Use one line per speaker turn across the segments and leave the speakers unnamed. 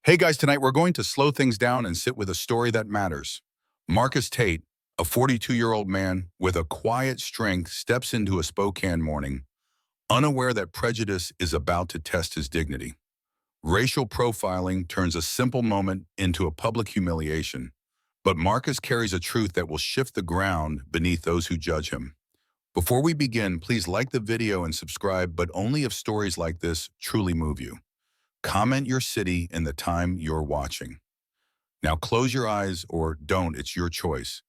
Hey guys, tonight we're going to slow things down and sit with a story that matters. Marcus Tate, a 42-year-old man with a quiet strength, steps into a Spokane morning, unaware that prejudice is about to test his dignity. Racial profiling turns a simple moment into a public humiliation, but Marcus carries a truth that will shift the ground beneath those who judge him. Before we begin, please like the video and subscribe, but only if stories like this truly move you. Comment your city and the time you're watching. Now close your eyes or don't, it's your choice.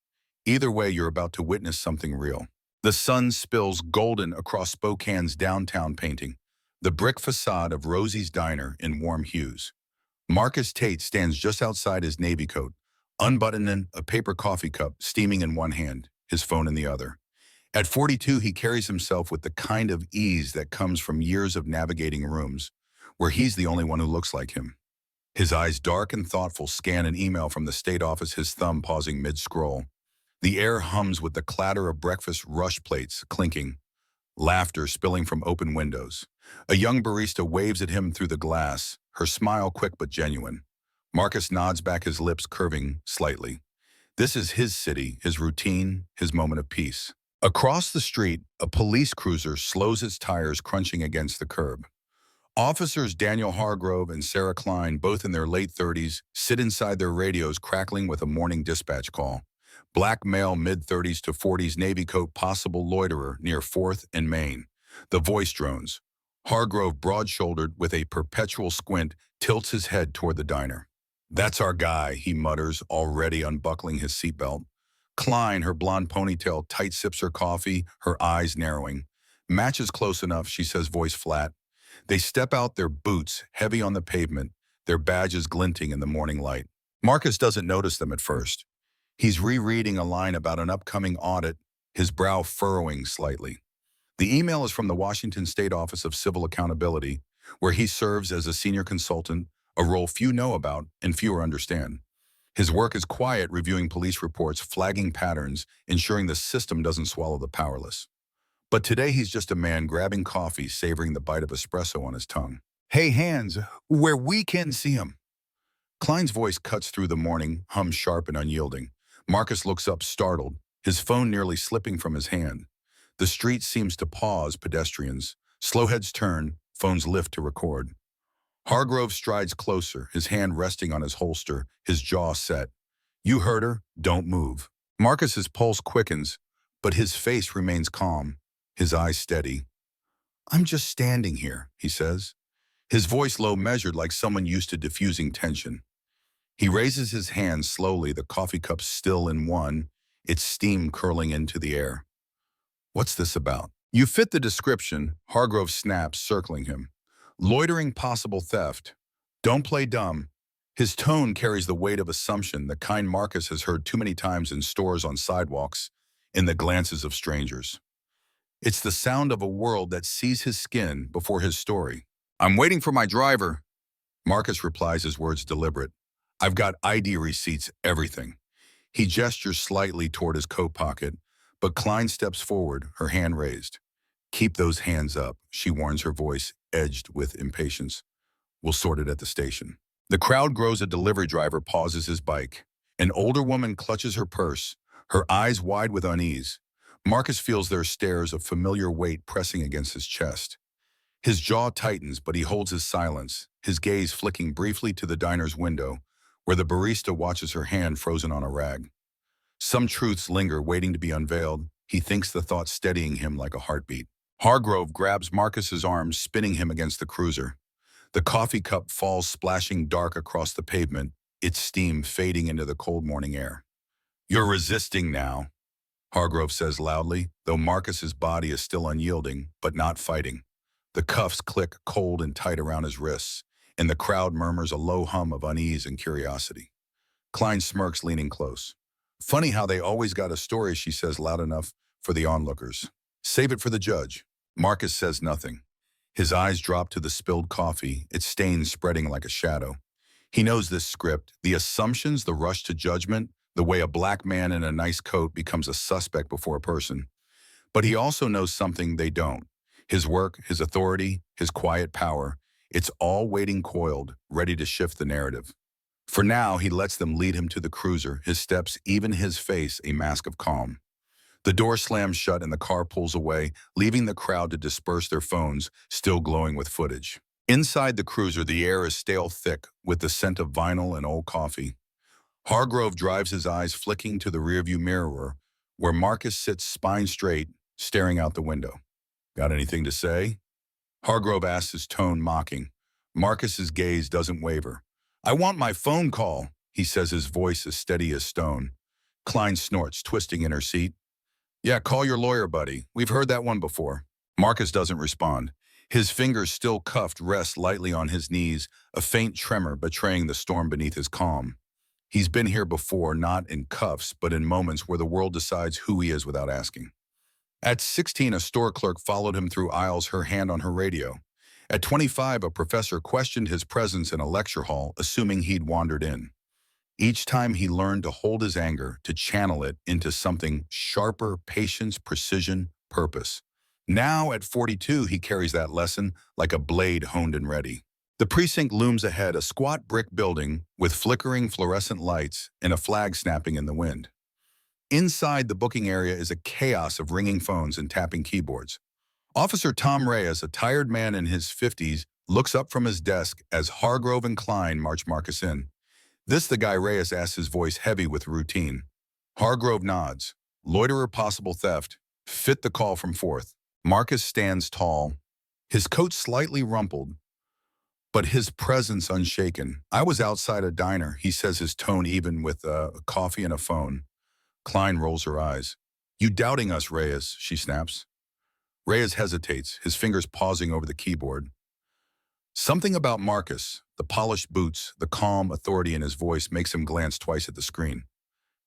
Either way, you're about to witness something real. The sun spills golden across Spokane's downtown, painting the brick facade of Rosie's Diner in warm hues. Marcus Tate stands just outside his navy coat, unbuttoning a paper coffee cup steaming in one hand, his phone in the other. At 42, he carries himself with the kind of ease that comes from years of navigating rooms where he's the only one who looks like him. His eyes, dark and thoughtful, scan an email from the state office, his thumb pausing mid-scroll. The air hums with the clatter of breakfast rush plates clinking, laughter spilling from open windows. A young barista waves at him through the glass, her smile quick but genuine. Marcus nods back, his lips curving slightly. This is his city, his routine, his moment of peace. Across the street, a police cruiser slows its tires, crunching against the curb. Officers Daniel Hargrove and Sarah Klein, both in their late 30s, sit inside their radios crackling with a morning dispatch call. Black male, mid-30s to 40s, navy coat, possible loiterer near 4th and Main. The voice drones. Hargrove, broad-shouldered with a perpetual squint, tilts his head toward the diner. "That's our guy," he mutters, already unbuckling his seatbelt. Klein, her blonde ponytail tight, sips her coffee, her eyes narrowing. "Match is close enough," she says, voice flat. They step out, their boots heavy on the pavement, their badges glinting in the morning light. Marcus doesn't notice them at first. He's rereading a line about an upcoming audit, his brow furrowing slightly. The email is from the Washington State Office of Civil Accountability, where he serves as a senior consultant, a role few know about and fewer understand. His work is quiet, reviewing police reports, flagging patterns, ensuring the system doesn't swallow the powerless. But today he's just a man grabbing coffee, savoring the bite of espresso on his tongue. "Hey, hands, where we can see him." Klein's voice cuts through the morning, hum sharp and unyielding. Marcus looks up, startled, his phone nearly slipping from his hand. The street seems to pause, pedestrians. Slow heads turn, phones lift to record. Hargrove strides closer, his hand resting on his holster, his jaw set. "You heard her, don't move." Marcus's pulse quickens, but his face remains calm, his eyes steady. "I'm just standing here," he says, his voice low, measured, like someone used to diffusing tension. He raises his hand slowly, the coffee cup still in one, its steam curling into the air. "What's this about?" "You fit the description," Hargrove snaps, circling him. "Loitering, possible theft. Don't play dumb." His tone carries the weight of assumption, the kind Marcus has heard too many times in stores, on sidewalks, in the glances of strangers. It's the sound of a world that sees his skin before his story. "I'm waiting for my driver," Marcus replies, his words deliberate. "I've got ID receipts, everything." He gestures slightly toward his coat pocket, but Klein steps forward, her hand raised. "Keep those hands up," she warns, her voice edged with impatience. "We'll sort it at the station." The crowd grows. A delivery driver pauses his bike. An older woman clutches her purse, her eyes wide with unease. Marcus feels their stares, of familiar weight pressing against his chest. His jaw tightens, but he holds his silence, his gaze flicking briefly to the diner's window, where the barista watches her hand frozen on a rag. Some truths linger, waiting to be unveiled. He thinks, the thought steadying him like a heartbeat. Hargrove grabs Marcus's arm, spinning him against the cruiser. The coffee cup falls splashing dark across the pavement, its steam fading into the cold morning air. "You're resisting now," Hargrove says loudly, though Marcus's body is still unyielding, but not fighting. The cuffs click cold and tight around his wrists, and the crowd murmurs a low hum of unease and curiosity. Klein smirks, leaning close. "Funny how they always got a story," she says, loud enough for the onlookers. "Save it for the judge." Marcus says nothing. His eyes drop to the spilled coffee, its stains spreading like a shadow. He knows this script, the assumptions, the rush to judgment, the way a black man in a nice coat becomes a suspect before a person. But he also knows something they don't. His work, his authority, his quiet power. It's all waiting coiled, ready to shift the narrative. For now, he lets them lead him to the cruiser, his steps, even his face, a mask of calm. The door slams shut and the car pulls away, leaving the crowd to disperse their phones, still glowing with footage. Inside the cruiser, the air is stale thick with the scent of vinyl and old coffee. Hargrove drives his eyes flicking to the rearview mirror, where Marcus sits spine straight, staring out the window. Got anything to say? Hargrove asks, his tone mocking. Marcus's gaze doesn't waver. I want my phone call, he says, his voice as steady as stone. Klein snorts, twisting in her seat. Yeah, call your lawyer, buddy. We've heard that one before. Marcus doesn't respond. His fingers, still cuffed, rest lightly on his knees, a faint tremor betraying the storm beneath his calm. He's been here before, not in cuffs, but in moments where the world decides who he is without asking. At 16, a store clerk followed him through aisles, her hand on her radio. At 25, a professor questioned his presence in a lecture hall, assuming he'd wandered in. Each time he learned to hold his anger, to channel it into something sharper, patience, precision, purpose. Now, at 42, he carries that lesson like a blade honed and ready. The precinct looms ahead, a squat brick building with flickering fluorescent lights and a flag snapping in the wind. Inside the booking area is a chaos of ringing phones and tapping keyboards. Officer Tom Reyes, a tired man in his 50s, looks up from his desk as Hargrove and Klein march Marcus in. This the guy, Reyes asks, his voice heavy with routine. Hargrove nods. Loiterer, possible theft. Fit the call from Fourth. Marcus stands tall, his coat slightly rumpled, but his presence unshaken. I was outside a diner, he says, his tone even with coffee and a phone. Klein rolls her eyes. You doubting us, Reyes, she snaps. Reyes hesitates, his fingers pausing over the keyboard. Something about Marcus, the polished boots, the calm authority in his voice makes him glance twice at the screen.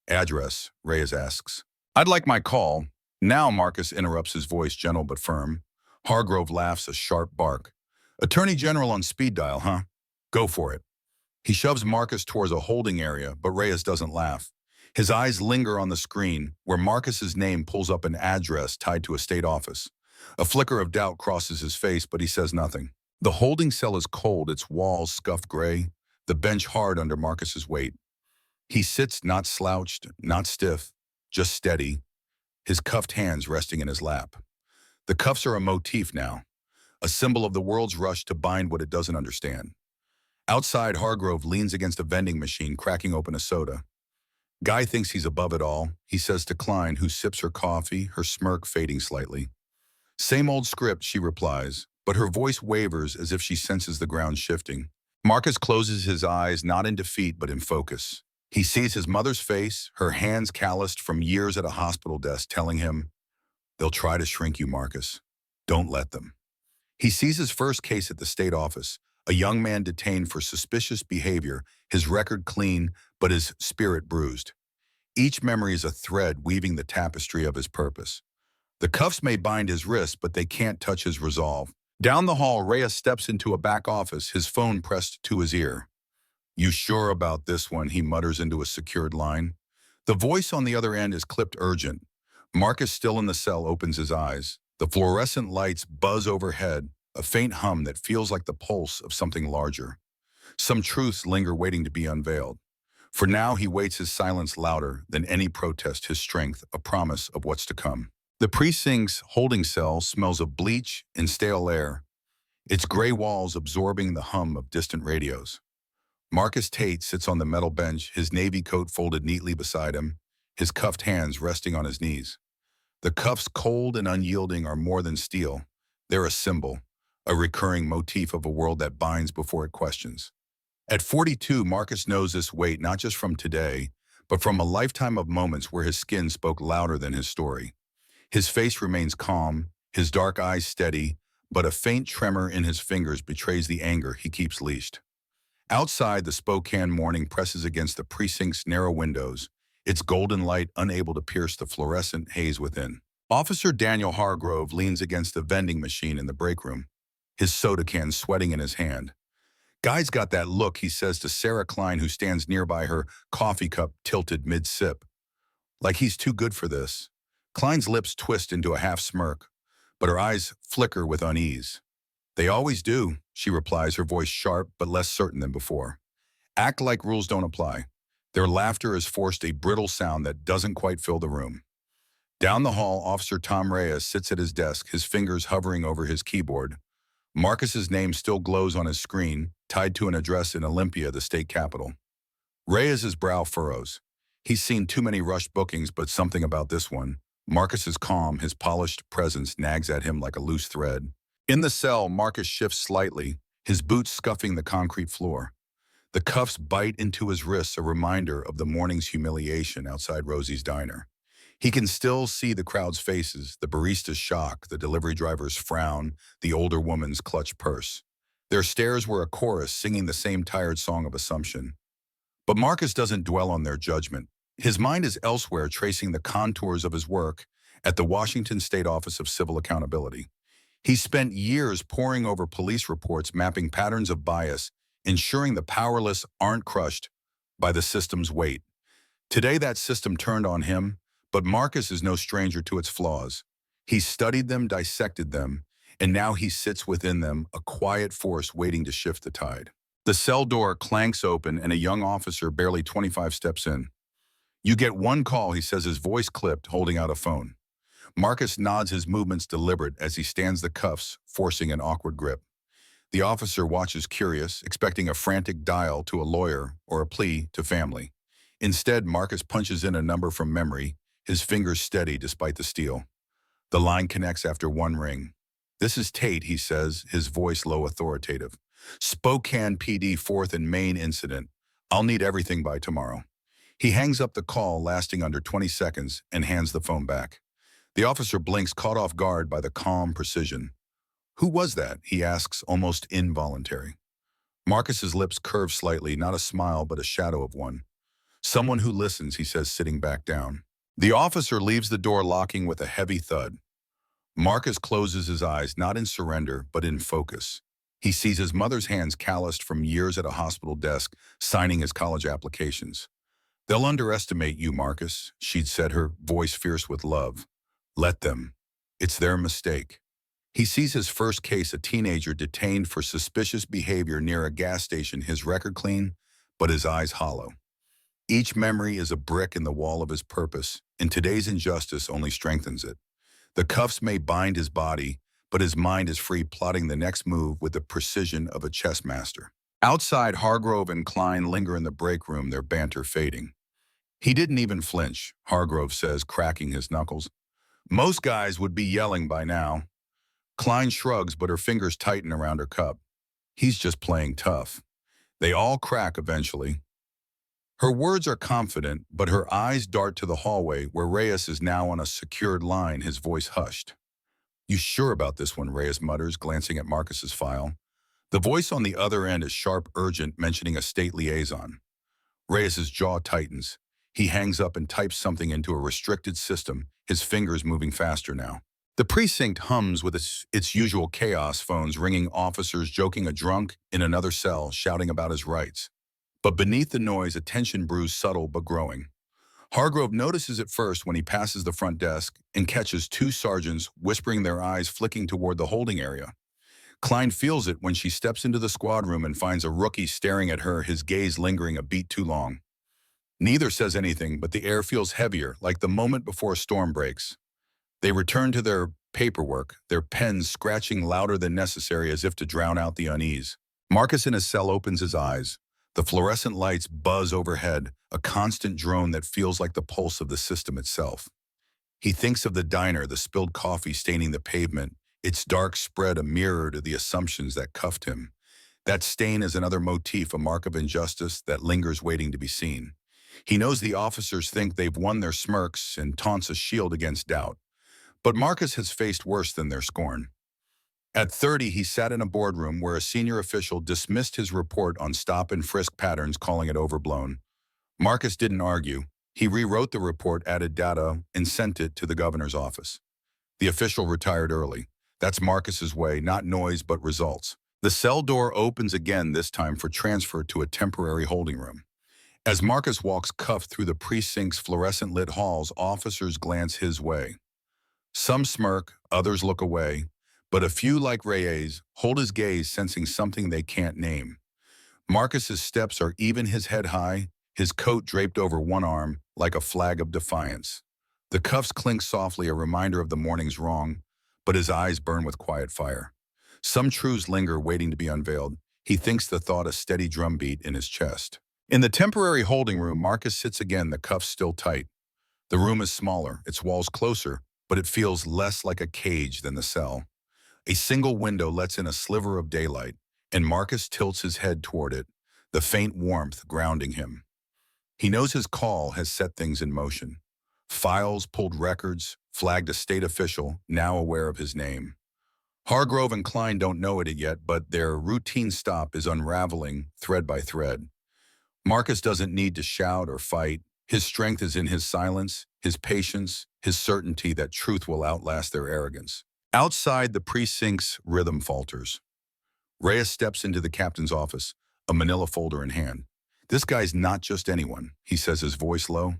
Address, Reyes asks. I'd like my call. Now, Marcus interrupts, his voice gentle but firm. Hargrove laughs a sharp bark. Attorney General on speed dial, huh? Go for it. He shoves Marcus towards a holding area, but Reyes doesn't laugh. His eyes linger on the screen, where Marcus's name pulls up an address tied to a state office. A flicker of doubt crosses his face, but he says nothing. The holding cell is cold, its walls scuffed gray, the bench hard under Marcus's weight. He sits not slouched, not stiff, just steady, his cuffed hands resting in his lap. The cuffs are a motif now, a symbol of the world's rush to bind what it doesn't understand. Outside, Hargrove leans against a vending machine, cracking open a soda. Guy thinks he's above it all, he says to Klein, who sips her coffee, her smirk fading slightly. Same old script, she replies, but her voice wavers as if she senses the ground shifting. Marcus closes his eyes, not in defeat, but in focus. He sees his mother's face, her hands calloused from years at a hospital desk, telling him, they'll try to shrink you, Marcus. Don't let them. He sees his first case at the state office, a young man detained for suspicious behavior, his record clean, but his spirit bruised. Each memory is a thread weaving the tapestry of his purpose. The cuffs may bind his wrists, but they can't touch his resolve. Down the hall, Reyes steps into a back office, his phone pressed to his ear. You sure about this one, he mutters into a secured line. The voice on the other end is clipped urgent. Marcus, still in the cell, opens his eyes. The fluorescent lights buzz overhead, a faint hum that feels like the pulse of something larger. Some truths linger waiting to be unveiled. For now, he waits, his silence louder than any protest, his strength a promise of what's to come. The precinct's holding cell smells of bleach and stale air, its gray walls absorbing the hum of distant radios. Marcus Tate sits on the metal bench, his navy coat folded neatly beside him, his cuffed hands resting on his knees. The cuffs, cold and unyielding, are more than steel. They're a symbol, a recurring motif of a world that binds before it questions. At 42, Marcus knows this weight not just from today, but from a lifetime of moments where his skin spoke louder than his story. His face remains calm, his dark eyes steady, but a faint tremor in his fingers betrays the anger he keeps leashed. Outside, the Spokane morning presses against the precinct's narrow windows, its golden light unable to pierce the fluorescent haze within. Officer Daniel Hargrove leans against the vending machine in the break room, his soda can sweating in his hand. Guy's got that look, he says to Sarah Klein, who stands nearby, her coffee cup tilted mid-sip. Like he's too good for this. Klein's lips twist into a half smirk, but her eyes flicker with unease. They always do, she replies, her voice sharp but less certain than before. Act like rules don't apply. Their laughter has forced a brittle sound that doesn't quite fill the room. Down the hall, Officer Tom Reyes sits at his desk, his fingers hovering over his keyboard. Marcus's name still glows on his screen, tied to an address in Olympia, the state capital. Reyes's brow furrows. He's seen too many rushed bookings, but something about this one. Marcus's calm, his polished presence nags at him like a loose thread. In the cell, Marcus shifts slightly, his boots scuffing the concrete floor. The cuffs bite into his wrists, a reminder of the morning's humiliation outside Rosie's diner. He can still see the crowd's faces, the barista's shock, the delivery driver's frown, the older woman's clutched purse. Their stares were a chorus singing the same tired song of assumption. But Marcus doesn't dwell on their judgment. His mind is elsewhere, tracing the contours of his work at the Washington State Office of Civil Accountability. He spent years poring over police reports, mapping patterns of bias, ensuring the powerless aren't crushed by the system's weight. Today that system turned on him, but Marcus is no stranger to its flaws. He studied them, dissected them, and now he sits within them, a quiet force waiting to shift the tide. The cell door clanks open and a young officer, barely 25, steps in. "You get one call," he says, his voice clipped, holding out a phone. Marcus nods, his movements deliberate as he stands the cuffs, forcing an awkward grip. The officer watches, curious, expecting a frantic dial to a lawyer or a plea to family. Instead, Marcus punches in a number from memory, his fingers steady despite the steel. The line connects after one ring. "This is Tate," he says, his voice low, authoritative. "Spokane PD, 4th and Main incident. I'll need everything by tomorrow." He hangs up the call, lasting under 20 seconds, and hands the phone back. The officer blinks, caught off guard by the calm precision. "Who was that?" he asks, almost involuntary. Marcus's lips curve slightly, not a smile but a shadow of one. "Someone who listens," he says, sitting back down. The officer leaves the door, locking with a heavy thud. Marcus closes his eyes, not in surrender, but in focus. He sees his mother's hands calloused from years at a hospital desk, signing his college applications. "They'll underestimate you, Marcus," she'd said, her voice fierce with love. "Let them. It's their mistake." He sees his first case, a teenager detained for suspicious behavior near a gas station, his record clean, but his eyes hollow. Each memory is a brick in the wall of his purpose, and today's injustice only strengthens it. The cuffs may bind his body, but his mind is free, plotting the next move with the precision of a chess master. Outside, Hargrove and Klein linger in the break room, their banter fading. "He didn't even flinch," Hargrove says, cracking his knuckles. "Most guys would be yelling by now." Klein shrugs, but her fingers tighten around her cup. "He's just playing tough." They all crack eventually. Her words are confident, but her eyes dart to the hallway where Reyes is now on a secured line, his voice hushed. "You sure about this one?" Reyes mutters, glancing at Marcus's file. The voice on the other end is sharp, urgent, mentioning a state liaison. Reyes's jaw tightens. He hangs up and types something into a restricted system, his fingers moving faster now. The precinct hums with its usual chaos, phones ringing, officers joking, a drunk in another cell shouting about his rights. But beneath the noise, a tension brews, subtle but growing. Hargrove notices it first when he passes the front desk and catches two sergeants whispering, their eyes flicking toward the holding area. Klein feels it when she steps into the squad room and finds a rookie staring at her, his gaze lingering a beat too long. Neither says anything, but the air feels heavier, like the moment before a storm breaks. They return to their paperwork, their pens scratching louder than necessary as if to drown out the unease. Marcus in his cell opens his eyes. The fluorescent lights buzz overhead, a constant drone that feels like the pulse of the system itself. He thinks of the diner, the spilled coffee staining the pavement, its dark spread a mirror to the assumptions that cuffed him. That stain is another motif, a mark of injustice that lingers waiting to be seen. He knows the officers think they've won their smirks and taunts a shield against doubt. But Marcus has faced worse than their scorn. At 30, he sat in a boardroom where a senior official dismissed his report on stop and frisk patterns, calling it overblown. Marcus didn't argue. He rewrote the report, added data, and sent it to the governor's office. The official retired early. That's Marcus's way, not noise but results. The cell door opens again, this time for transfer to a temporary holding room. As Marcus walks cuffed through the precinct's fluorescent-lit halls, officers glance his way. Some smirk, others look away, But a few, like Reyes, hold his gaze, sensing something they can't name. Marcus's steps are even, his head high, his coat draped over one arm like a flag of defiance. The cuffs clink softly, a reminder of the morning's wrong, but his eyes burn with quiet fire. Some truths linger, waiting to be unveiled. He thinks the thought a steady drumbeat in his chest. In the temporary holding room, Marcus sits again, the cuffs still tight. The room is smaller, its walls closer, but it feels less like a cage than the cell. A single window lets in a sliver of daylight, and Marcus tilts his head toward it, the faint warmth grounding him. He knows his call has set things in motion. Files, pulled records, flagged a state official, now aware of his name. Hargrove and Klein don't know it yet, but their routine stop is unraveling thread by thread. Marcus doesn't need to shout or fight. His strength is in his silence, his patience, his certainty that truth will outlast their arrogance. Outside, the precinct's rhythm falters. Reyes steps into the captain's office, a manila folder in hand. "This guy's not just anyone," he says, his voice low.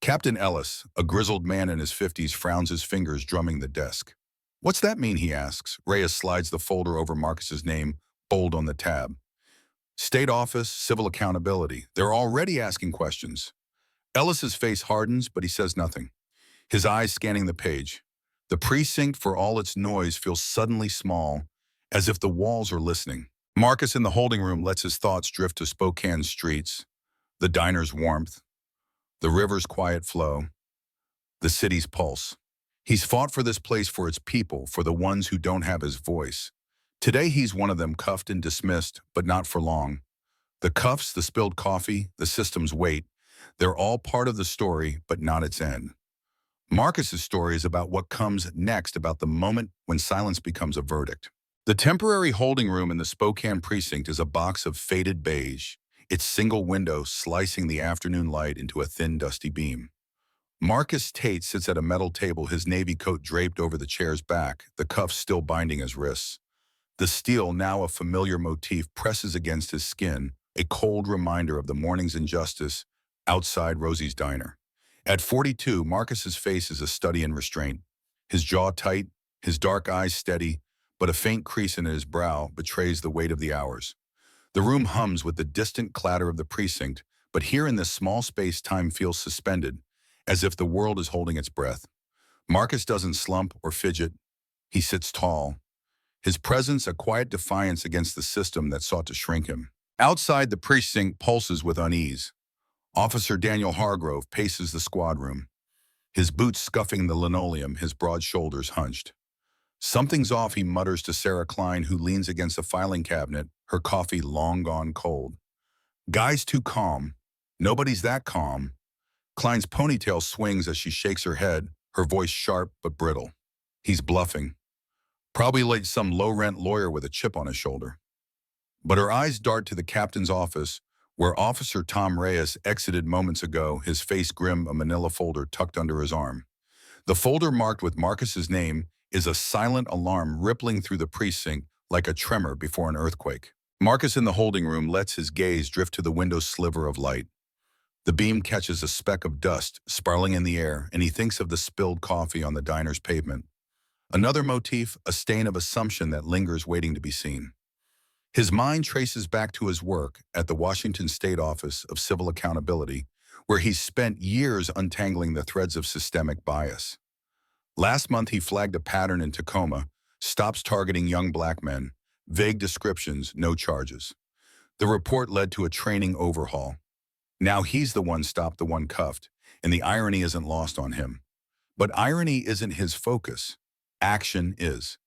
Captain Ellis, a grizzled man in his 50s, frowns, his fingers drumming the desk. "What's that mean?" he asks. Reyes slides the folder over Marcus's name, bold on the tab. "State office, civil accountability. They're already asking questions." Ellis's face hardens, but he says nothing, his eyes scanning the page. The precinct, for all its noise, feels suddenly small, as if the walls are listening. Marcus in the holding room lets his thoughts drift to Spokane's streets, the diner's warmth, the river's quiet flow, the city's pulse. He's fought for this place, for its people, for the ones who don't have his voice. Today he's one of them, cuffed and dismissed, but not for long. The cuffs, the spilled coffee, the system's weight, they're all part of the story, but not its end. Marcus's story is about what comes next, about the moment when silence becomes a verdict. The temporary holding room in the Spokane precinct is a box of faded beige, its single window slicing the afternoon light into a thin, dusty beam. Marcus Tate sits at a metal table, his navy coat draped over the chair's back, the cuffs still binding his wrists. The steel, now a familiar motif, presses against his skin, a cold reminder of the morning's injustice outside Rosie's diner. At 42, Marcus's face is a study in restraint. His jaw tight, his dark eyes steady, but a faint crease in his brow betrays the weight of the hours. The room hums with the distant clatter of the precinct, but here in this small space, time feels suspended, as if the world is holding its breath. Marcus doesn't slump or fidget. He sits tall, his presence a quiet defiance against the system that sought to shrink him. Outside, the precinct pulses with unease. Officer Daniel Hargrove paces the squad room, his boots scuffing the linoleum, his broad shoulders hunched. "Something's off," he mutters to Sarah Klein, who leans against a filing cabinet, her coffee long gone cold. "Guy's too calm." "Nobody's that calm." Klein's ponytail swings as she shakes her head, her voice sharp but brittle. "He's bluffing. Probably like some low-rent lawyer with a chip on his shoulder." But her eyes dart to the captain's office, where Officer Tom Reyes exited moments ago, his face grim, a manila folder tucked under his arm. The folder marked with Marcus's name is a silent alarm rippling through the precinct like a tremor before an earthquake. Marcus in the holding room lets his gaze drift to the window's sliver of light. The beam catches a speck of dust spiraling in the air, and he thinks of the spilled coffee on the diner's pavement. Another motif, a stain of assumption that lingers waiting to be seen. His mind traces back to his work at the Washington State Office of Civil Accountability, where he's spent years untangling the threads of systemic bias. Last month, he flagged a pattern in Tacoma, stops targeting young black men, vague descriptions, no charges. The report led to a training overhaul. Now he's the one stopped, the one cuffed, and the irony isn't lost on him. But irony isn't his focus. Action is.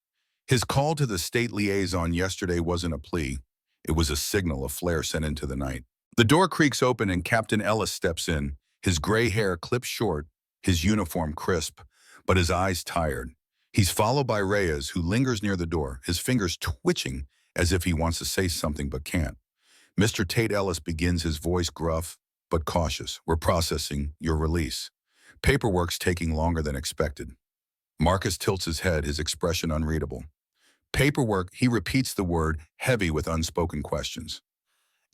His call to the state liaison yesterday wasn't a plea. It was a signal, a flare sent into the night. The door creaks open and Captain Ellis steps in, his gray hair clipped short, his uniform crisp, but his eyes tired. He's followed by Reyes, who lingers near the door, his fingers twitching as if he wants to say something but can't. Mr. Tate Ellis begins, his voice gruff but cautious. "We're processing your release. Paperwork's taking longer than expected." Marcus tilts his head, his expression unreadable. "Paperwork," he repeats the word, heavy with unspoken questions.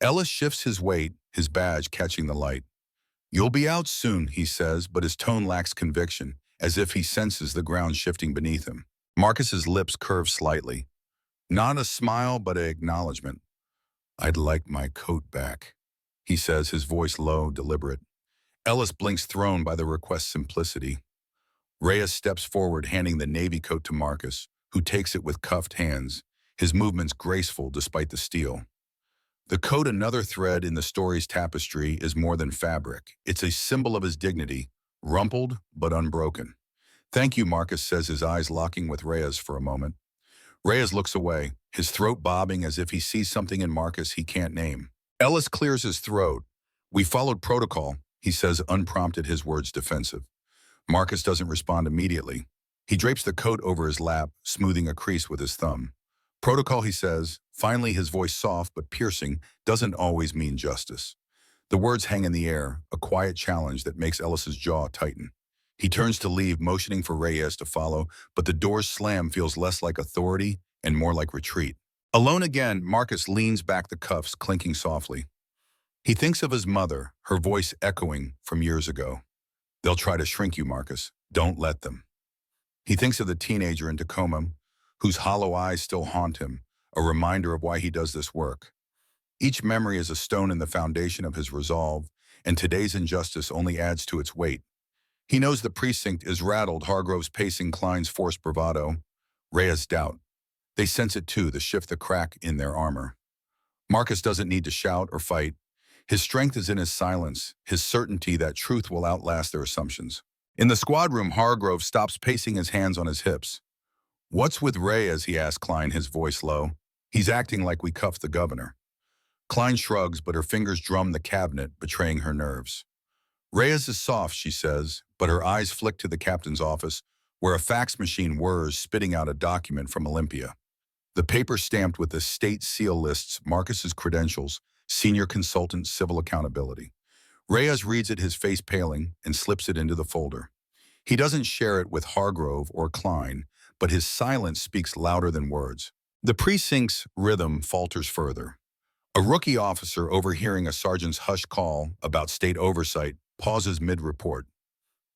Ellis shifts his weight, his badge catching the light. "You'll be out soon," he says, but his tone lacks conviction, as if he senses the ground shifting beneath him. Marcus's lips curve slightly. Not a smile, but an acknowledgement. I'd like my coat back, he says, his voice low, deliberate. Ellis blinks, thrown by the request's simplicity. Reyes steps forward, handing the navy coat to Marcus, who takes it with cuffed hands, his movements graceful despite the steel. The coat, another thread in the story's tapestry, is more than fabric. It's a symbol of his dignity, rumpled but unbroken. Thank you, Marcus says, his eyes locking with Reyes for a moment. Reyes looks away, his throat bobbing as if he sees something in Marcus he can't name. Ellis clears his throat. We followed protocol, he says, unprompted, his words defensive. Marcus doesn't respond immediately. He drapes the coat over his lap, smoothing a crease with his thumb. Protocol, he says, finally, his voice soft but piercing, doesn't always mean justice. The words hang in the air, a quiet challenge that makes Ellis's jaw tighten. He turns to leave, motioning for Reyes to follow, but the door's slam feels less like authority and more like retreat. Alone again, Marcus leans back, the cuffs clinking softly. He thinks of his mother, her voice echoing from years ago. They'll try to shrink you, Marcus. Don't let them. He thinks of the teenager in Tacoma, whose hollow eyes still haunt him, a reminder of why he does this work. Each memory is a stone in the foundation of his resolve, and today's injustice only adds to its weight. He knows the precinct is rattled, Hargrove's pacing, Klein's forced bravado, Rhea's doubt. They sense it too, the shift, the crack in their armor. Marcus doesn't need to shout or fight. His strength is in his silence, his certainty that truth will outlast their assumptions. In the squad room, Hargrove stops, pacing, his hands on his hips. What's with Reyes, he asks Klein, his voice low. He's acting like we cuffed the governor. Klein shrugs, but her fingers drum the cabinet, betraying her nerves. Reyes is soft, she says, but her eyes flick to the captain's office, where a fax machine whirs, spitting out a document from Olympia. The paper stamped with the state seal lists Marcus's credentials, senior consultant, civil accountability. Reyes reads it, his face paling, and slips it into the folder. He doesn't share it with Hargrove or Klein, but his silence speaks louder than words. The precinct's rhythm falters further. A rookie officer, overhearing a sergeant's hushed call about state oversight, pauses mid-report.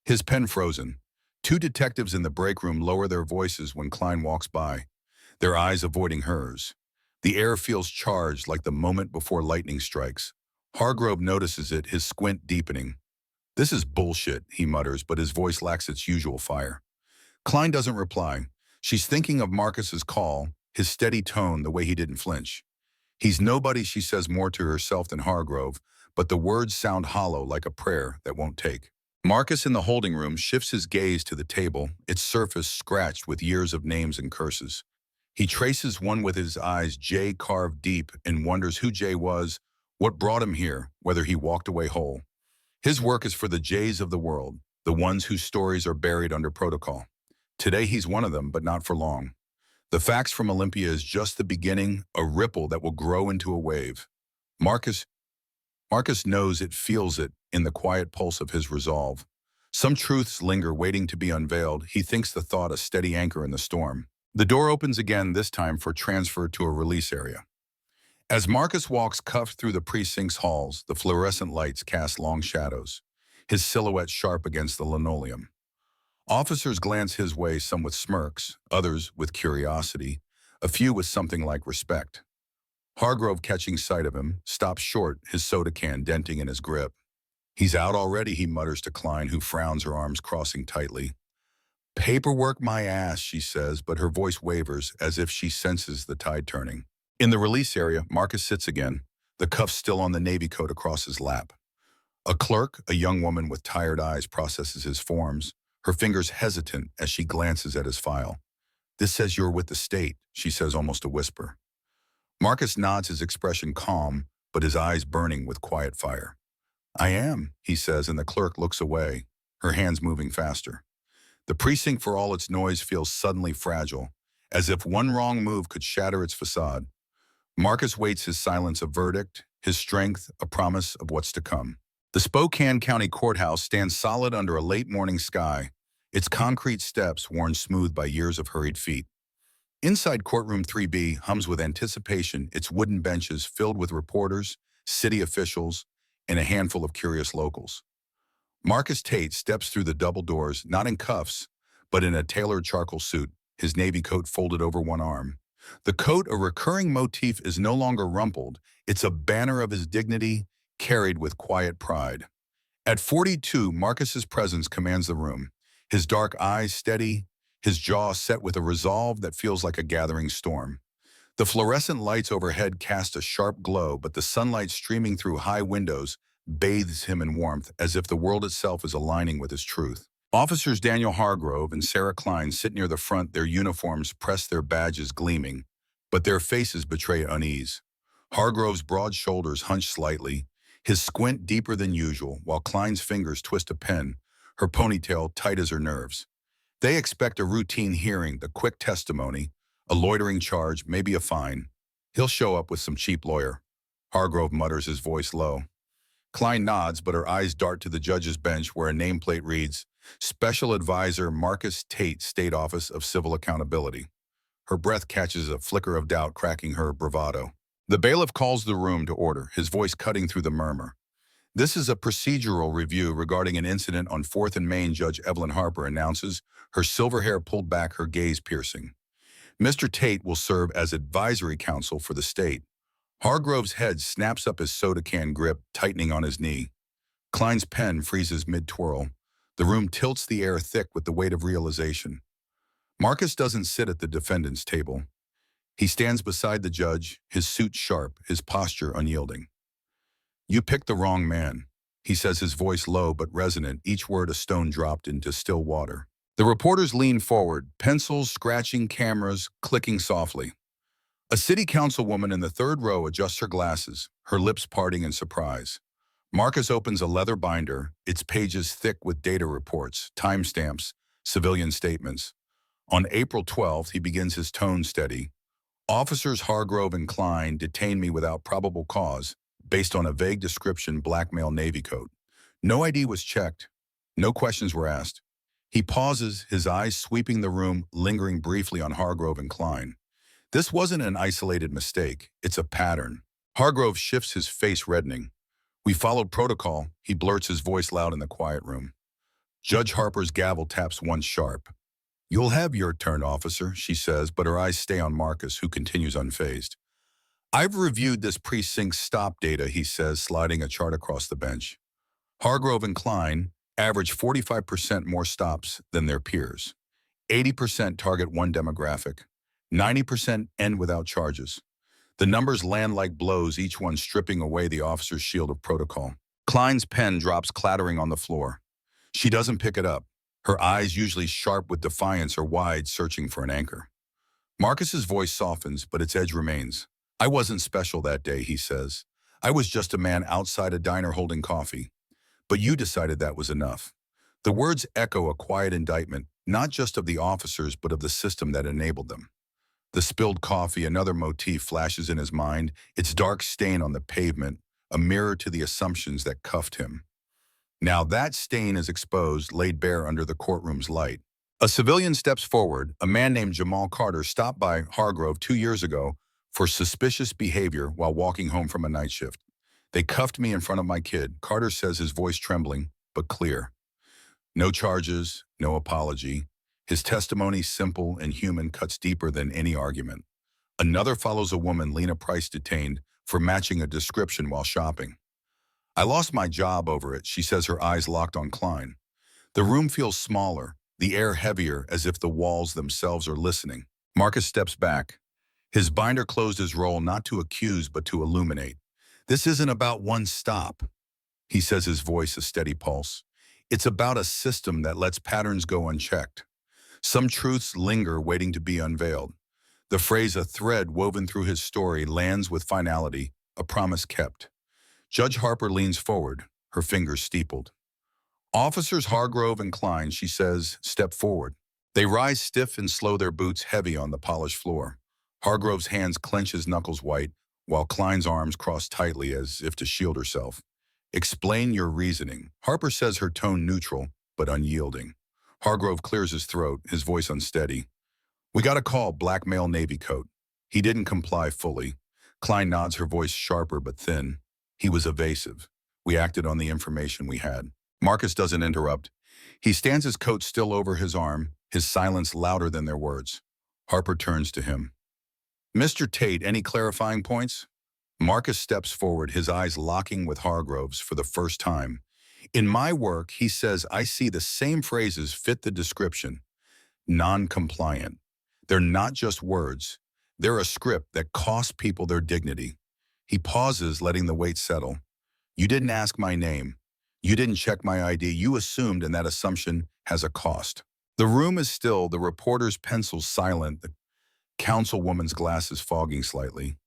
His pen frozen. Two detectives in the break room lower their voices when Klein walks by, their eyes avoiding hers. The air feels charged, like the moment before lightning strikes. Hargrove notices it, his squint deepening. This is bullshit, he mutters, but his voice lacks its usual fire. Klein doesn't reply. She's thinking of Marcus's call, his steady tone, the way he didn't flinch. He's nobody, she says, more to herself than Hargrove, but the words sound hollow, like a prayer that won't take. Marcus in the holding room shifts his gaze to the table, its surface scratched with years of names and curses. He traces one with his eyes, J carved deep, and wonders who Jay was, what brought him here, whether he walked away whole. His work is for the Jays of the world, the ones whose stories are buried under protocol. Today he's one of them, but not for long. The fax from Olympia is just the beginning, a ripple that will grow into a wave. Marcus knows it, feels it, in the quiet pulse of his resolve. Some truths linger, waiting to be unveiled. He thinks the thought a steady anchor in the storm. The door opens again, this time for transfer to a release area. As Marcus walks cuffed through the precinct's halls, the fluorescent lights cast long shadows, his silhouette sharp against the linoleum. Officers glance his way, some with smirks, others with curiosity, a few with something like respect. Hargrove, catching sight of him, stops short, his soda can denting in his grip. He's out already, he mutters to Klein, who frowns, her arms crossing tightly. Paperwork my ass, she says, but her voice wavers as if she senses the tide turning. In the release area, Marcus sits again, the cuffs still on the navy coat across his lap. A clerk, a young woman with tired eyes, processes his forms, her fingers hesitant as she glances at his file. This says you're with the state, she says, almost a whisper. Marcus nods, his expression calm, but his eyes burning with quiet fire. I am, he says, and the clerk looks away, her hands moving faster. The precinct, for all its noise, feels suddenly fragile, as if one wrong move could shatter its facade. Marcus waits, his silence a verdict, his strength a promise of what's to come. The Spokane County Courthouse stands solid under a late morning sky, its concrete steps worn smooth by years of hurried feet. Inside courtroom 3B hums with anticipation, its wooden benches filled with reporters, city officials, and a handful of curious locals. Marcus Tate steps through the double doors, not in cuffs, but in a tailored charcoal suit, his navy coat folded over one arm. The coat, a recurring motif, is no longer rumpled. It's a banner of his dignity, carried with quiet pride. At 42, Marcus's presence commands the room. His dark eyes steady, his jaw set with a resolve that feels like a gathering storm. The fluorescent lights overhead cast a sharp glow, but the sunlight streaming through high windows bathes him in warmth, as if the world itself is aligning with his truth. Officers Daniel Hargrove and Sarah Klein sit near the front, their uniforms pressed, their badges gleaming, but their faces betray unease. Hargrove's broad shoulders hunch slightly, his squint deeper than usual, while Klein's fingers twist a pen, her ponytail tight as her nerves. They expect a routine hearing, the quick testimony, a loitering charge, maybe a fine. He'll show up with some cheap lawyer. Hargrove mutters, his voice low. Klein nods, but her eyes dart to the judge's bench where a nameplate reads, Special Advisor Marcus Tate, State Office of Civil Accountability. Her breath catches a flicker of doubt cracking her bravado. The bailiff calls the room to order, his voice cutting through the murmur. This is a procedural review regarding an incident on 4th and Main, Judge Evelyn Harper announces, her silver hair pulled back, her gaze piercing. Mr. Tate will serve as advisory counsel for the state. Hargrove's head snaps up his soda can grip, tightening on his knee. Klein's pen freezes mid-twirl. The room tilts, the air thick with the weight of realization. Marcus doesn't sit at the defendant's table. He stands beside the judge, his suit sharp, his posture unyielding. You picked the wrong man, he says, his voice low but resonant, each word a stone dropped into still water. The reporters lean forward, pencils scratching, cameras clicking softly. A city councilwoman in the third row adjusts her glasses, her lips parting in surprise. Marcus opens a leather binder, its pages thick with data reports, timestamps, civilian statements. On April 12th, he begins, his tone steady. Officers Hargrove and Klein detained me without probable cause, based on a vague description, black male navy coat. No ID was checked. No questions were asked. He pauses, his eyes sweeping the room, lingering briefly on Hargrove and Klein. This wasn't an isolated mistake. It's a pattern. Hargrove shifts, his face reddening. We followed protocol, he blurts, his voice loud in the quiet room. Judge Harper's gavel taps once sharp. You'll have your turn, officer, she says, but her eyes stay on Marcus, who continues unfazed. I've reviewed this precinct's stop data, he says, sliding a chart across the bench. Hargrove and Klein average 45% more stops than their peers. 80% target one demographic. 90% end without charges. The numbers land like blows, each one stripping away the officer's shield of protocol. Klein's pen drops clattering on the floor. She doesn't pick it up. Her eyes, usually sharp with defiance, are wide, searching for an anchor. Marcus's voice softens, but its edge remains. I wasn't special that day, he says. I was just a man outside a diner holding coffee. But you decided that was enough. The words echo a quiet indictment, not just of the officers, but of the system that enabled them. The spilled coffee, another motif, flashes in his mind, its dark stain on the pavement, a mirror to the assumptions that cuffed him. Now that stain is exposed, laid bare under the courtroom's light. A civilian steps forward. A man named Jamal Carter stopped by Hargrove 2 years ago for suspicious behavior while walking home from a night shift. They cuffed me in front of my kid, Carter says, his voice trembling, but clear. No charges, no apology. His testimony, simple and human, cuts deeper than any argument. Another follows a woman, Lena Price, detained for matching a description while shopping. I lost my job over it, she says, her eyes locked on Klein. The room feels smaller, the air heavier, as if the walls themselves are listening. Marcus steps back. His binder closed his roll, not to accuse, but to illuminate. This isn't about one stop, he says, his voice a steady pulse. It's about a system that lets patterns go unchecked. Some truths linger, waiting to be unveiled. The phrase, a thread woven through his story, lands with finality, a promise kept. Judge Harper leans forward, her fingers steepled. Officers Hargrove and Klein, she says, step forward. They rise stiff and slow, their boots heavy on the polished floor. Hargrove's hands clench, his knuckles white, while Klein's arms cross tightly as if to shield herself. Explain your reasoning. Harper says, her tone neutral, but unyielding. Hargrove clears his throat, his voice unsteady. We got a call, black male navy coat. He didn't comply fully. Klein nods, her voice sharper but thin. He was evasive. We acted on the information we had. Marcus doesn't interrupt. He stands, his coat still over his arm, his silence louder than their words. Harper turns to him. Mr. Tate, any clarifying points? Marcus steps forward, his eyes locking with Hargrove's for the first time. In my work, he says, I see the same phrases fit the description. Non-compliant. They're not just words. They're a script that costs people their dignity. He pauses, letting the weight settle. You didn't ask my name. You didn't check my ID. You assumed, and that assumption has a cost. The room is still, the reporter's pencils silent, the councilwoman's glasses fogging slightly.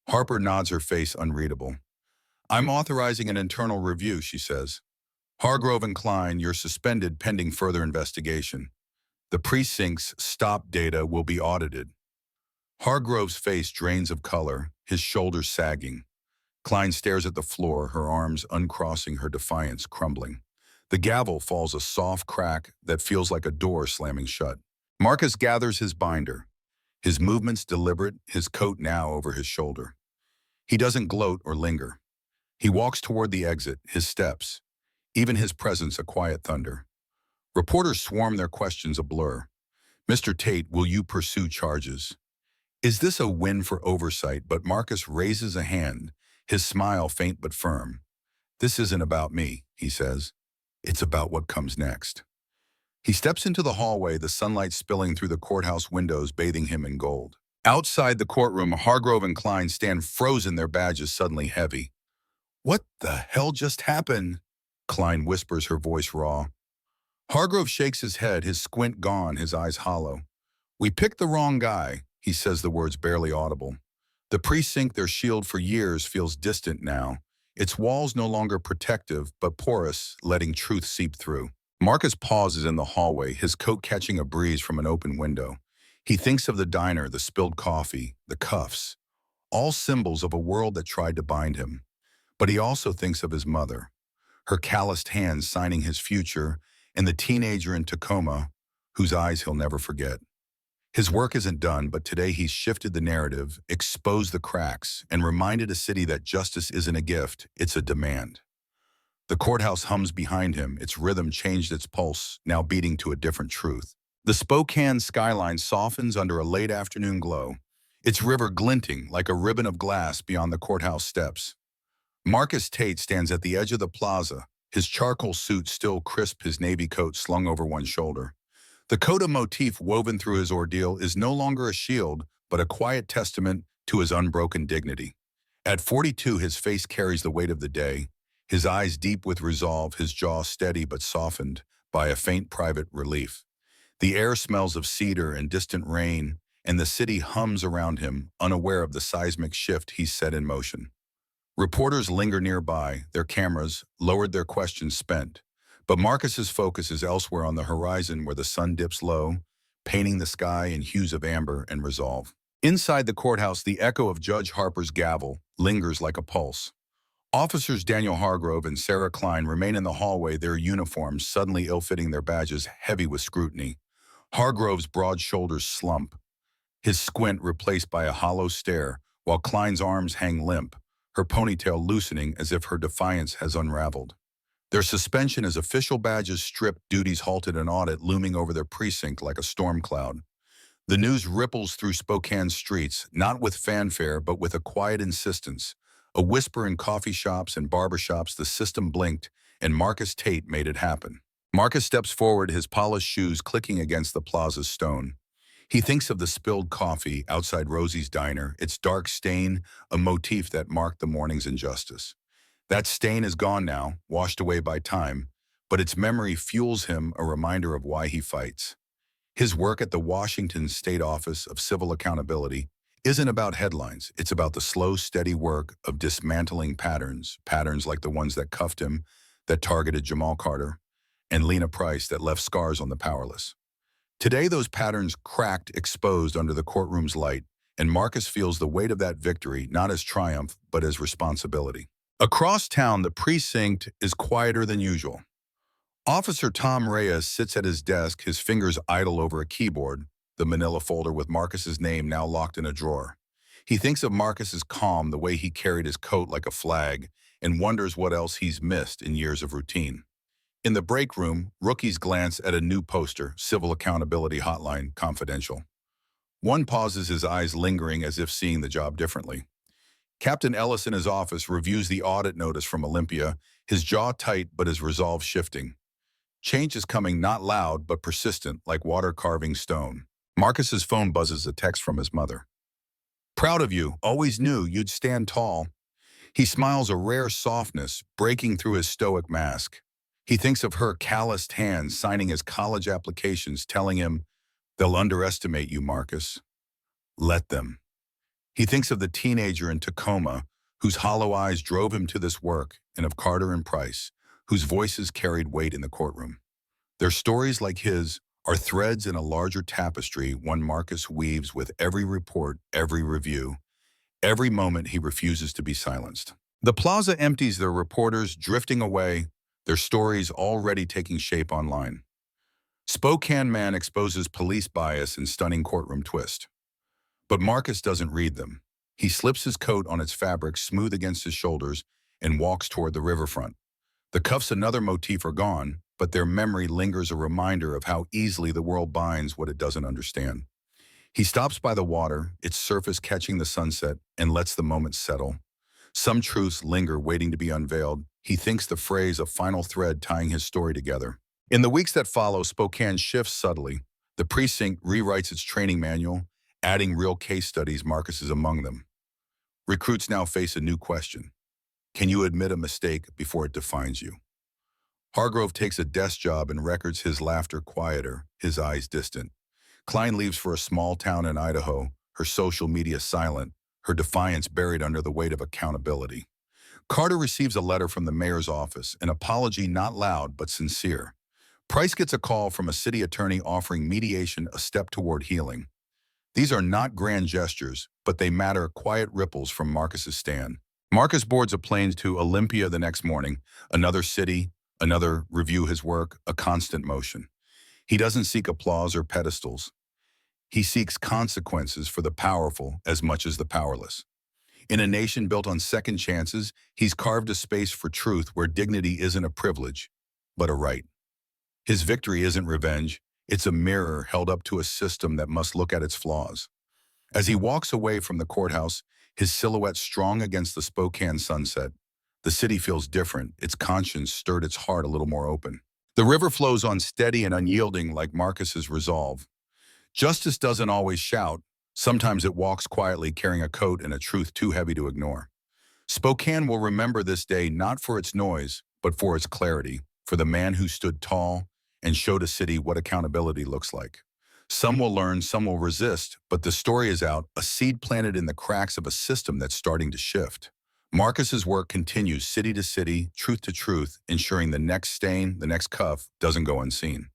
Harper nods, her face unreadable. I'm authorizing an internal review, she says. Hargrove and Klein, you're suspended pending further investigation. The precinct's stop data will be audited. Hargrove's face drains of color, his shoulders sagging. Klein stares at the floor, her arms uncrossing, her defiance crumbling. The gavel falls a soft crack that feels like a door slamming shut. Marcus gathers his binder, his movements deliberate, his coat now over his shoulder. He doesn't gloat or linger. He walks toward the exit, his steps, even his presence a quiet thunder. Reporters swarm, their questions a blur. Mr. Tate, will you pursue charges? Is this a win for oversight? But Marcus raises a hand, his smile faint but firm. This isn't about me, he says. It's about what comes next. He steps into the hallway, the sunlight spilling through the courthouse windows, bathing him in gold. Outside the courtroom, Hargrove and Klein stand frozen, their badges suddenly heavy. What the hell just happened? Klein whispers, her voice raw. Hargrove shakes his head, his squint gone, his eyes hollow. We picked the wrong guy, he says, the words barely audible. The precinct, their shield for years, feels distant now. Its walls no longer protective, but porous, letting truth seep through. Marcus pauses in the hallway, his coat catching a breeze from an open window. He thinks of the diner, the spilled coffee, the cuffs, all symbols of a world that tried to bind him. But he also thinks of his mother, her calloused hands signing his future, and the teenager in Tacoma, whose eyes he'll never forget. His work isn't done, but today he's shifted the narrative, exposed the cracks, and reminded a city that justice isn't a gift, it's a demand. The courthouse hums behind him, its rhythm changed, its pulse, now beating to a different truth. The Spokane skyline softens under a late afternoon glow, its river glinting like a ribbon of glass beyond the courthouse steps. Marcus Tate stands at the edge of the plaza, his charcoal suit still crisp, his navy coat slung over one shoulder. The coda motif woven through his ordeal is no longer a shield, but a quiet testament to his unbroken dignity. At 42, his face carries the weight of the day, his eyes deep with resolve, his jaw steady but softened by a faint private relief. The air smells of cedar and distant rain, and the city hums around him, unaware of the seismic shift he's set in motion. Reporters linger nearby, their cameras lowered, their questions spent. But Marcus's focus is elsewhere, on the horizon where the sun dips low, painting the sky in hues of amber and resolve. Inside the courthouse, the echo of Judge Harper's gavel lingers like a pulse. Officers Daniel Hargrove and Sarah Klein remain in the hallway, their uniforms suddenly ill-fitting, their badges heavy with scrutiny. Hargrove's broad shoulders slump, his squint replaced by a hollow stare, while Klein's arms hang limp, her ponytail loosening as if her defiance has unraveled. Their suspension as official badges stripped, duties halted, an audit looming over their precinct like a storm cloud. The news ripples through Spokane's streets, not with fanfare, but with a quiet insistence. A whisper in coffee shops and barbershops, the system blinked, and Marcus Tate made it happen. Marcus steps forward, his polished shoes clicking against the plaza's stone. He thinks of the spilled coffee outside Rosie's diner, its dark stain, a motif that marked the morning's injustice. That stain is gone now, washed away by time, but its memory fuels him, a reminder of why he fights. His work at the Washington State Office of Civil Accountability isn't about headlines. It's about the slow, steady work of dismantling patterns like the ones that cuffed him, that targeted Jamal Carter, and Lena Price, that left scars on the powerless. Today, those patterns cracked, exposed under the courtroom's light, and Marcus feels the weight of that victory, not as triumph, but as responsibility. Across town, the precinct is quieter than usual. Officer Tom Reyes sits at his desk, his fingers idle over a keyboard, the manila folder with Marcus's name now locked in a drawer. He thinks of Marcus's calm, the way he carried his coat like a flag, and wonders what else he's missed in years of routine. In the break room, rookies glance at a new poster, Civil Accountability Hotline, Confidential. One pauses, his eyes lingering as if seeing the job differently. Captain Ellis in his office reviews the audit notice from Olympia, his jaw tight but his resolve shifting. Change is coming, not loud but persistent, like water carving stone. Marcus's phone buzzes, a text from his mother. Proud of you, always knew you'd stand tall. He smiles, a rare softness breaking through his stoic mask. He thinks of her calloused hands signing his college applications, telling him, they'll underestimate you, Marcus. Let them. He thinks of the teenager in Tacoma whose hollow eyes drove him to this work, and of Carter and Price, whose voices carried weight in the courtroom. Their stories, like his, are threads in a larger tapestry, one Marcus weaves with every report, every review, every moment he refuses to be silenced. The plaza empties, their reporters drifting away, their stories already taking shape online. Spokane man exposes police bias in stunning courtroom twist. But Marcus doesn't read them. He slips his coat on its fabric smooth against his shoulders and walks toward the riverfront. The cuffs, another motif, are gone, but their memory lingers, a reminder of how easily the world binds what it doesn't understand. He stops by the water, its surface catching the sunset, and lets the moment settle. Some truths linger, waiting to be unveiled. He thinks the phrase, a final thread tying his story together. In the weeks that follow, Spokane shifts subtly. The precinct rewrites its training manual, adding real case studies. Marcus is among them. Recruits now face a new question. Can you admit a mistake before it defines you? Hargrove takes a desk job and records, his laughter quieter, his eyes distant. Klein leaves for a small town in Idaho, her social media silent, her defiance buried under the weight of accountability. Carter receives a letter from the mayor's office, an apology not loud but sincere. Price gets a call from a city attorney offering mediation, a step toward healing. These are not grand gestures, but they matter, quiet ripples from Marcus's stand. Marcus boards a plane to Olympia the next morning, another city, another review his work, a constant motion. He doesn't seek applause or pedestals. He seeks consequences for the powerful as much as the powerless. In a nation built on second chances, he's carved a space for truth where dignity isn't a privilege, but a right. His victory isn't revenge, it's a mirror held up to a system that must look at its flaws. As he walks away from the courthouse, his silhouette strong against the Spokane sunset, the city feels different, its conscience stirred, its heart a little more open. The river flows on, steady and unyielding, like Marcus's resolve. Justice doesn't always shout. Sometimes it walks quietly, carrying a coat and a truth too heavy to ignore. Spokane will remember this day not for its noise, but for its clarity, for the man who stood tall and showed a city what accountability looks like. Some will learn, some will resist, but the story is out, a seed planted in the cracks of a system that's starting to shift. Marcus's work continues, city to city, truth to truth, ensuring the next stain, the next cuff, doesn't go unseen.